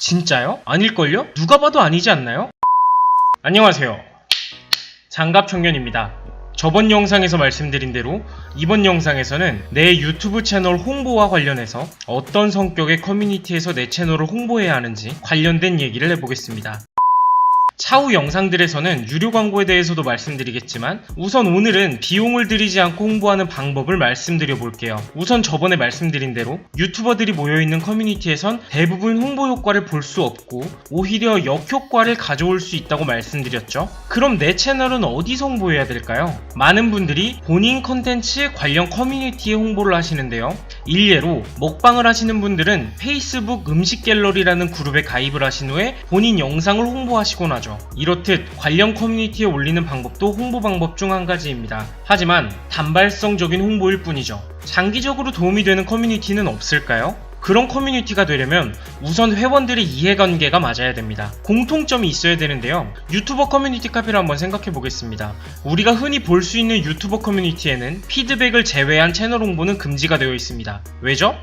진짜요? 아닐걸요? 누가 봐도 아니지 않나요? 안녕하세요. 장갑청년입니다. 저번 영상에서 말씀드린 대로 이번 영상에서는 내 유튜브 채널 홍보와 관련해서 어떤 성격의 커뮤니티에서 내 채널을 홍보해야 하는지 관련된 얘기를 해보겠습니다. 차후 영상들에서는 유료 광고에 대해서도 말씀드리겠지만 우선 오늘은 비용을 들이지 않고 홍보하는 방법을 말씀드려 볼게요. 우선 저번에 말씀드린 대로 유튜버들이 모여있는 커뮤니티에선 대부분 홍보 효과를 볼 수 없고 오히려 역효과를 가져올 수 있다고 말씀드렸죠. 그럼 내 채널은 어디서 홍보해야 될까요? 많은 분들이 본인 컨텐츠 관련 커뮤니티에 홍보를 하시는데요. 일례로 먹방을 하시는 분들은 페이스북 음식 갤러리라는 그룹에 가입을 하신 후에 본인 영상을 홍보하시곤 하죠. 이렇듯 관련 커뮤니티에 올리는 방법도 홍보 방법 중 한 가지입니다. 하지만 단발성적인 홍보일 뿐이죠. 장기적으로 도움이 되는 커뮤니티는 없을까요? 그런 커뮤니티가 되려면 우선 회원들의 이해관계가 맞아야 됩니다. 공통점이 있어야 되는데요. 유튜버 커뮤니티 카페를 한번 생각해 보겠습니다. 우리가 흔히 볼 수 있는 유튜버 커뮤니티에는 피드백을 제외한 채널 홍보는 금지가 되어 있습니다. 왜죠?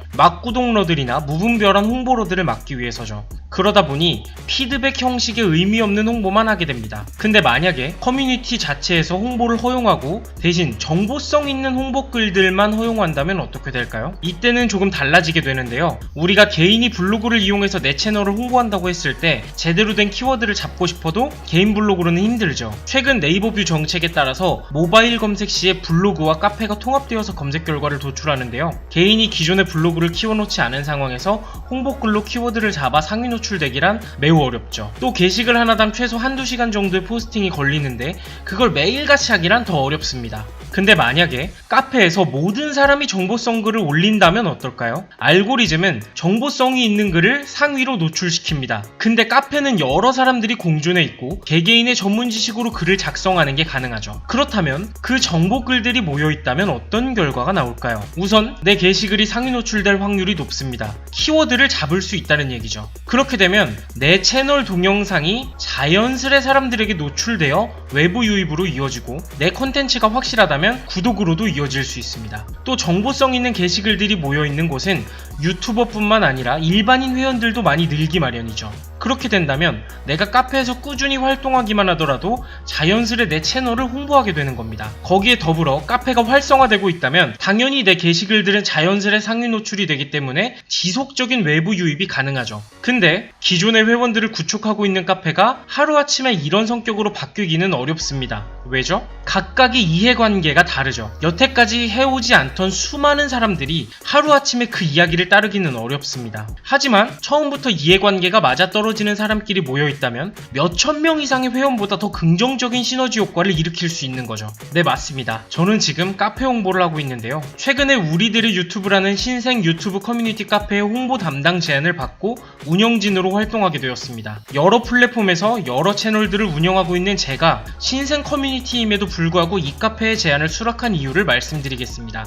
막구동러들이나 무분별한 홍보러들을 막기 위해서죠. 그러다 보니 피드백 형식의 의미 없는 홍보만 하게 됩니다. 근데 만약에 커뮤니티 자체에서 홍보를 허용하고 대신 정보성 있는 홍보글들만 허용한다면 어떻게 될까요? 이때는 조금 달라지게 되는데요. 우리가 개인이 블로그를 이용해서 내 채널을 홍보한다고 했을 때 제대로 된 키워드를 잡고 싶어도 개인 블로그로는 힘들죠. 최근 네이버 뷰 정책에 따라서 모바일 검색 시에 블로그와 카페가 통합되어서 검색 결과를 도출하는데요. 개인이 기존의 블로그를 키워놓지 않은 상황에서 홍보글로 키워드를 잡아 상위 노출되기란 매우 어렵죠. 또 게시글 하나당 최소 한두 시간 정도의 포스팅이 걸리는데 그걸 매일같이 하기란 더 어렵습니다. 근데 만약에 카페에서 모든 사람이 정보성 글을 올린다면 어떨까요? 알고리즘은 정보성이 있는 글을 상위로 노출시킵니다. 근데 카페는 여러 사람들이 공존해 있고 개개인의 전문 지식으로 글을 작성하는 게 가능하죠. 그렇다면 그 정보 글들이 모여있다면 어떤 결과가 나올까요? 우선 내 게시글이 상위 노출될 확률이 높습니다. 키워드를 잡을 수 있다는 얘기죠. 그렇게 되면 내 채널 동영상이 자연스레 사람들에게 노출되어 외부 유입으로 이어지고 내 컨텐츠가 확실하다면 구독으로도 이어질 수 있습니다. 또 정보성 있는 게시글들이 모여있는 곳은 유튜버뿐만 아니라 일반인 회원들도 많이 늘기 마련이죠. 그렇게 된다면 내가 카페에서 꾸준히 활동하기만 하더라도 자연스레 내 채널을 홍보하게 되는 겁니다. 거기에 더불어 카페가 활성화되고 있다면 당연히 내 게시글들은 자연스레 상위 노출이 되기 때문에 지속적인 외부 유입이 가능하죠. 근데 기존의 회원들을 구축하고 있는 카페가 하루아침에 이런 성격으로 바뀌기는 어렵습니다. 왜죠? 각각의 이해관계가 다르죠. 여태까지 해오지 않던 수많은 사람들이 하루아침에 그 이야기를 따르기는 어렵습니다. 하지만 처음부터 이해관계가 맞아떨어지는 사람끼리 모여있다면 몇천 명 이상의 회원보다 더 긍정적인 시너지 효과를 일으킬 수 있는 거죠. 네, 맞습니다. 저는 지금 카페 홍보를 하고 있는데요. 최근에 우리들의 유튜브라는 신생 유튜브 커뮤니티 카페의 홍보 담당 제안을 받고 운영진으로 활동하게 되었습니다. 여러 플랫폼에서 여러 채널들을 운영하고 있는 제가 신생 커뮤니티임에도 불구하고 이 카페의 제안을 수락한 이유를 말씀드리겠습니다.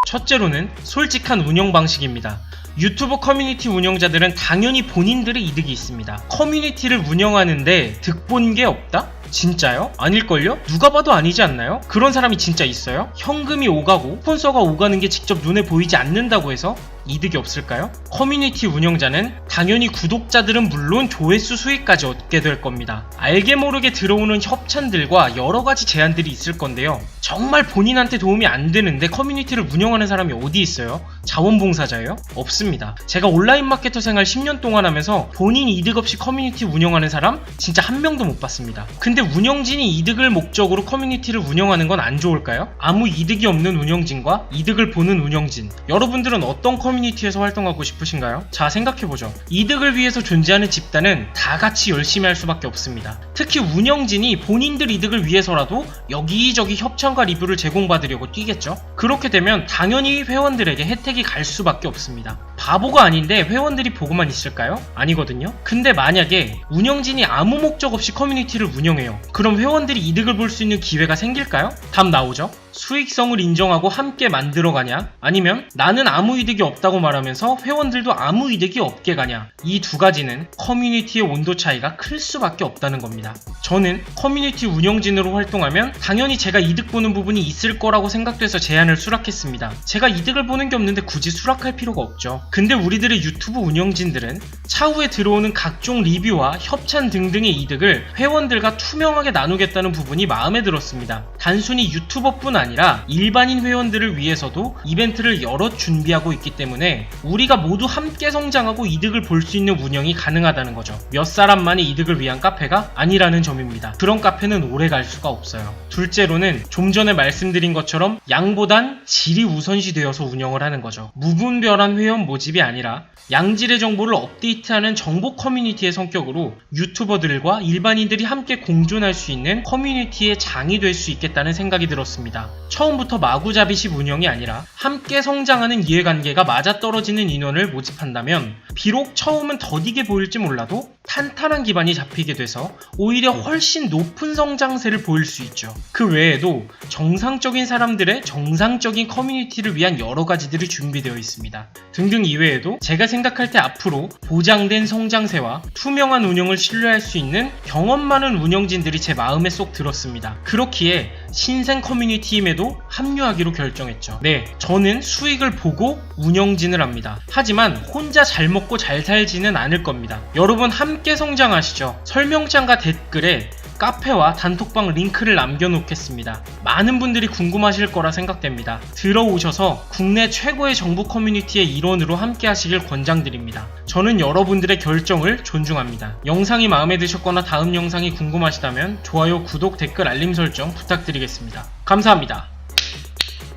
첫째로는 솔직한 운영 방식입니다. 유튜브 커뮤니티 운영자들은 당연히 본인들의 이득이 있습니다. 커뮤니티를 운영하는데 득본 게 없다? 진짜요? 아닐걸요? 누가 봐도 아니지 않나요? 그런 사람이 진짜 있어요? 현금이 오가고 스폰서가 오가는 게 직접 눈에 보이지 않는다고 해서 이득이 없을까요? 커뮤니티 운영자는 당연히 구독자들은 물론 조회수 수익까지 얻게 될 겁니다. 알게 모르게 들어오는 협찬들과 여러가지 제안들이 있을 건데요. 정말 본인한테 도움이 안 되는데 커뮤니티를 운영하는 사람이 어디 있어요? 자원봉사자예요? 없습니다. 제가 온라인 마케터 생활 10년 동안 하면서 본인 이득 없이 커뮤니티 운영하는 사람 진짜 한 명도 못 봤습니다. 근데 운영진이 이득을 목적으로 커뮤니티를 운영하는 건 안 좋을까요? 아무 이득이 없는 운영진과 이득을 보는 운영진, 여러분들은 어떤 커뮤니티에서 활동하고 싶으신가요? 자, 생각해보죠. 이득을 위해서 존재하는 집단은 다 같이 열심히 할 수밖에 없습니다. 특히 운영진이 본인들 이득을 위해서라도 여기저기 협찬과 리뷰를 제공받으려고 뛰겠죠? 그렇게 되면 당연히 회원들에게 혜택이 갈 수밖에 없습니다. 바보가 아닌데 회원들이 보고만 있을까요? 아니거든요. 근데 만약에 운영진이 아무 목적 없이 커뮤니티를 운영해요. 그럼 회원들이 이득을 볼 수 있는 기회가 생길까요? 답 나오죠? 수익성을 인정하고 함께 만들어가냐, 아니면 나는 아무 이득이 없다고 말하면서 회원들도 아무 이득이 없게 가냐, 이 두 가지는 커뮤니티의 온도 차이가 클 수밖에 없다는 겁니다. 저는 커뮤니티 운영진으로 활동하면 당연히 제가 이득 보는 부분이 있을 거라고 생각돼서 제안을 수락했습니다. 제가 이득을 보는 게 없는데 굳이 수락할 필요가 없죠. 근데 우리들의 유튜브 운영진들은 차후에 들어오는 각종 리뷰와 협찬 등등의 이득을 회원들과 투명하게 나누겠다는 부분이 마음에 들었습니다. 단순히 유튜버뿐 아니라 일반인 회원들을 위해서도 이벤트를 여러 준비하고 있기 때문에 우리가 모두 함께 성장하고 이득을 볼 수 있는 운영이 가능하다는 거죠. 몇 사람만의 이득을 위한 카페가 아니라는 점입니다. 그런 카페는 오래 갈 수가 없어요. 둘째로는 좀 전에 말씀드린 것처럼 양보단 질이 우선시 되어서 운영을 하는 거죠. 무분별한 회원 모집이 아니라 양질의 정보를 업데이트하는 정보 커뮤니티의 성격으로 유튜버들과 일반인들이 함께 공존할 수 있는 커뮤니티의 장이 될 수 있겠다는 생각이 들었습니다. 처음부터 마구잡이식 운영이 아니라 함께 성장하는 이해관계가 맞아떨어지는 인원을 모집한다면 비록 처음은 더디게 보일지 몰라도 탄탄한 기반이 잡히게 돼서 오히려 훨씬 높은 성장세를 보일 수 있죠. 그 외에도 정상적인 사람들의 정상적인 커뮤니티를 위한 여러 가지들이 준비되어 있습니다. 등등 이외에도 제가 생각할 때 앞으로 보장된 성장세와 투명한 운영을 신뢰할 수 있는 경험 많은 운영진들이 제 마음에 쏙 들었습니다. 그렇기에 신생 커뮤니티임에도 합류하기로 결정했죠. 네, 저는 수익을 보고 운영진을 합니다. 하지만 혼자 잘 먹고 잘 살지는 않을 겁니다. 여러분 함께 성장하시죠. 설명창과 댓글에 카페와 단톡방 링크를 남겨놓겠습니다. 많은 분들이 궁금하실 거라 생각됩니다. 들어오셔서 국내 최고의 정보 커뮤니티의 일원으로 함께 하시길 권장드립니다. 저는 여러분들의 결정을 존중합니다. 영상이 마음에 드셨거나 다음 영상이 궁금하시다면 좋아요, 구독, 댓글, 알림 설정 부탁드리겠습니다. 감사합니다.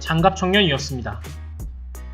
장갑청년이었습니다.